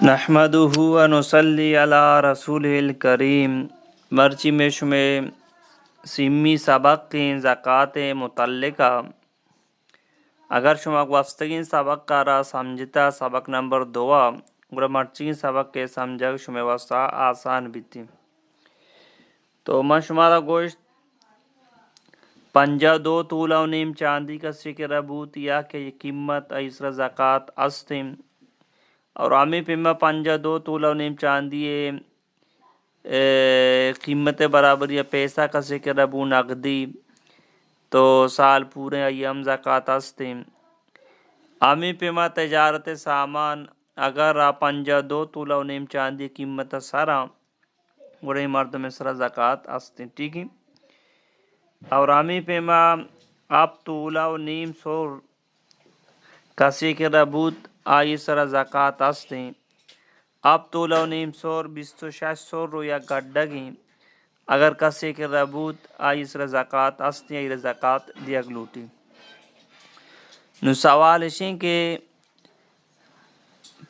نحمده ونصلي على رسوله الكريم مرچی میں شمع سیمی سبق کی زکوٰۃ متعلقہ اگر شما وفستگین سبق کارا سمجھتا سبق نمبر 2 گرا مرچی سبق کے سمجھا شمع وستا آسان بیتی تو من شمارا گوشت 52 تولا و نیم چاندی کا سکر بوت یا کہ یہ قیمت ایسر زکوٰۃ استیم اور آمی پیما 52 تولا و نیم چاندی قیمت برابر یا پیسہ کا سکر ابو نقدی تو سال پورے ایام زکوٰۃ استیم آمی پیما تجارت سامان اگر 52 تولا و نیم چاندی قیمت سارا گڑے مرد میں سرا زکوٰۃ استیم ٹھیک ہے اور آمی پیما آپ تولا و نیم سور کسی کے ربوت آئی سرا زکوٰۃ استیں آپ تولا و نیم سور 26 سور رو یا گڈگی اگر کسی کے ربوت آئی سرا زکوٰۃ استیں آئی زکوٰۃ دیا گلوٹی نو سوال اشیں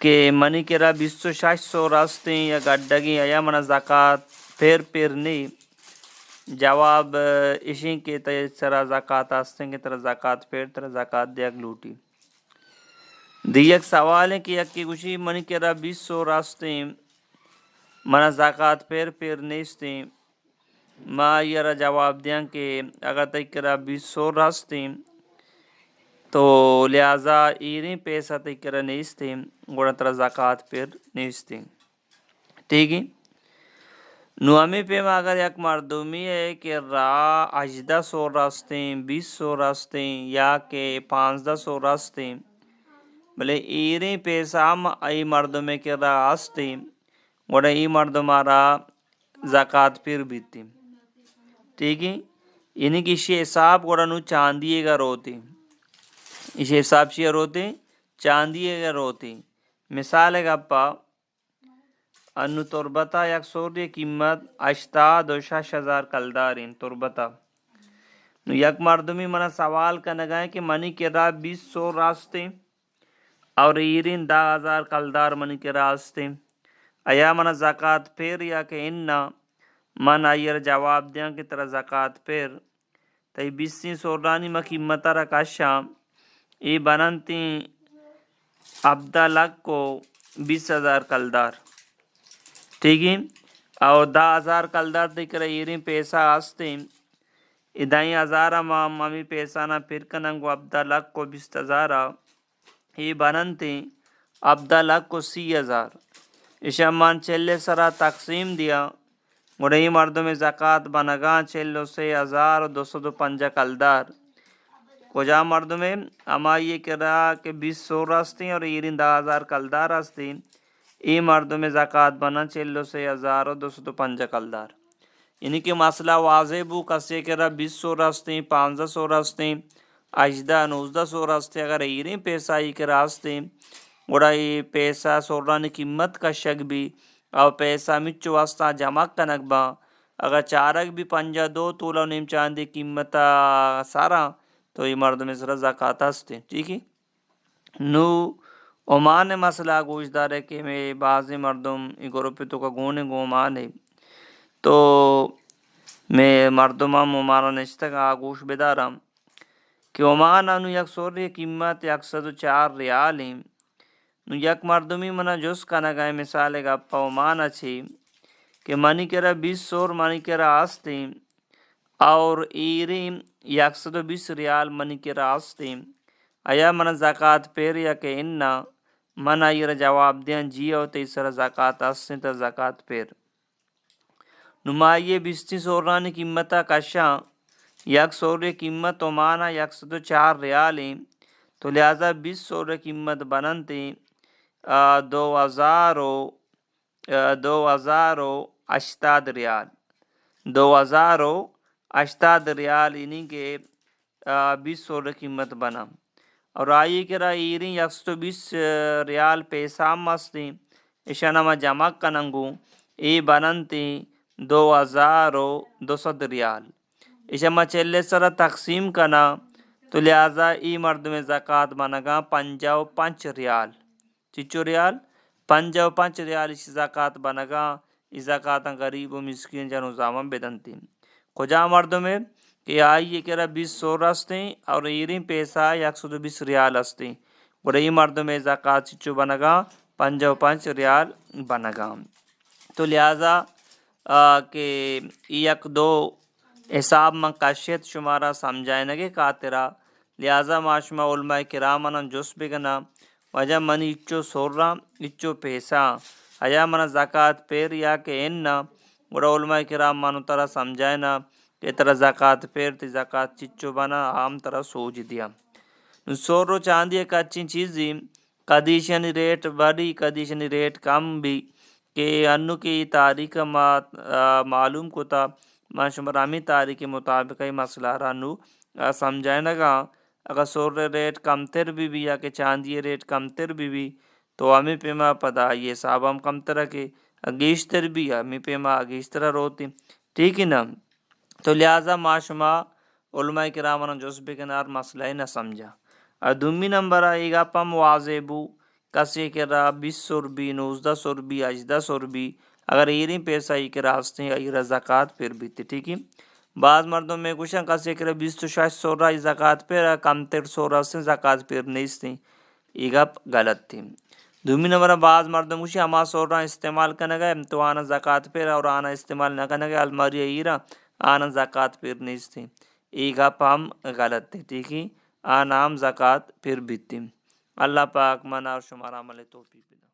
کہ منی کے را 26 سور استیں یا گڈگی آیا منا زکوٰۃ پھر نہیں جواب اشیں کے ترا زکوٰۃ استیں کہ ترا زکوٰۃ پھر ترا زکوٰۃ دیا گلوٹی دی ایک سوال ہے کہ یکی گوشی منی کے را 20 سور استیں منا زکوٰۃ پھر نیستیں ما یہ جواب دیاں کہ اگر تی کرا 20 سور استیں تو لہذا ایریں پیسہ تی کرا نیستیں گوڑا ترا زکوٰۃ پھر نیستیں ٹھیک ہے نو ہمیں پیما اگر یک مردمی ہے کہ را 18 سور استیں 20 سور استیں یا کہ 15 سور استیں بلے ایریں پیسہ ہم ای مردمے کے را استیں گوڑا ای مردمارا زکوٰۃ پھر بیتی ٹھیک ہے یعنی کہ اسی حساب گوڑا نو چاندیے گا روتی اسی حساب سے روتی چاندیے گا روتی مثال ہے گپا انو تربتا یک سوری قیمت 86,000 کلدارین تربتا نو یک مردمی منا سوال کا نگائیں کہ منی کے را 20 سور راستے اور ایرین 10,000 کلدار منی کے راستے ایا منا زکوٰۃ پھر یا کہ اننا من آئیر جواب دیاں کہ ترا زکوٰۃ پھر تی 20 سورانی ما قیمتا را کشا ای بنانتی عبدہ لگ کو 20,000 کلدار ٹھیک ہے اور 10,000 کلدار تی کرا ایرین پیسہ آستے ادائیں ہزارہ مامی پیسہ نا پھر کننگو عبدہ لگ کو 20,000 ای بنانتی عبدہ لگ کو 30,000 اشامان چلے سرا تقسیم دیا گوڑے مردوں میں زکوٰۃ بنگاں 46,205 کلدار کجا مردوں میں اما یہ کرا کہ 20 سور راستے اور ایرین 10,000 کلدار راستے ای مردوں میں زکوٰۃ بنا 46,205 کلدار یعنی کہ مسئلہ واضح بو کسی کرا 20 سور راستے 15 سور راستے 18-19 سور راستے اگر ایرین پیسہ ای کے راستے گوڑا ای پیسہ سورانی قیمت کا شک بھی اور پیسہ مچو واسطہ جمع کنک با اگر چارک بھی 52 تولا و نیم چاندی قیمت سارا تو یہ مرد میں سر زکوٰۃ ہستے ٹھیک ہے نو عمان مسئلہ گوش دار ہے کہ میں بعض مردم ای گروپی تو کا گونے گومان ہے تو میں مردمہ ممارا نشتہ کا گوش بدارم کہ عمان انو یک سوری قیمت 104 ریال ہیں نو یک مردمی منا جس کا نگائے مثال گا پومان اچھی کہ منی کرا 20 سور منی کرا آستیں اور ایرین 120 ریال منی کرا آستیں ایا منا زکوٰۃ پھر یا کہ اننا منا یہ جواب دیاں جی او تیسرا زکوٰۃ آستیں تا زکوٰۃ پھر نمائیے 20 سورانی قیمتا کشا یک سوری قیمت عمانا 104 ریال ہیں تو لہذا 20 سوری قیمت بنانتے 2,080 ریال 2,080 ریال یعنی کہ 20 سوری قیمت بنا اور آئی کرا ایرین 120 ریال پیسہ مستی اشانما جمع کننگو ای بنانتی 2,200 ریال اشما چلے سر تقسیم کنا تو لہذا ای مرد میں زکوٰۃ بنگا 55 ریال چچو ریال 5 ریال اس زکات بنگا اس زکات غریب و مسکین جنو زامن بدنتی کجا مردم میں کہ آئیے کہ 20 سور ہستیں اور ایرین پیسہ 120 ریال ہستیں اور ای مردم میں زکات چچو بنگا 5 ریال بنگا تو لہٰذا کہ یک دو حساب من کشیت شمارا سمجھائنگے کاترا لہٰذا معاشمہ علماء کرامن جس بگنا وجہ منی اچو سورا اچو پیسہ ایا من زکات پیر یا کہ اننا اور علماء کرام منو ترا سمجھائنا کہ ترا زکات پیر تی زکات چچو بنا عام ترا سوچ دیا سورو چاندی ایک اچھی چیزی کدیشنی ریٹ بڑی کدیشنی ریٹ کم بھی کہ انو کی تاریخ معلوم کو تا ماشمرامی تاریخ کے مطابق ہی مسئلہ رانو سمجھائے گا اگر سور ریٹ کم تر بھی یا کہ چاندی ریٹ کم تر بھی تو ہمیں پیما پدا یہ صاحب ہم کم طرح کے اگیشتر بھی ہمیں پیما اگیشتر روتی ٹھیک ہے نا تو لہٰذا معاشمہ علماء کرام جس بکنار مسئلہ ہی نہ سمجھا دومی نمبر آئے گا پم واضح بو کسی کرا 20 روپی 19 روپی 18 روپی اگر ایرین پیسہ ہی کے راستے ہیں ایرہ زکات پھر بھی ٹھیک ہے بعض مردوں میں کچھ کسی کرا 20 تو 6 سورہ زکات پھر کم تر سورہ سے زکات پھر نہیں تھی یہ گپ غلط تھی دومی نمبر بعض مردوں کچھ ہما سورہ استعمال کرنے گئے تو آنا زکات پھر اور آنا استعمال نہ کرنے گئے الماری ایرہ آنا زکات پھر نہیں تھی یہ گپ ہم غلط تھی ٹھیک ہے آنا ہم زکات پھر بھی تھی اللہ پاک منا اور شمارا عمل توفیق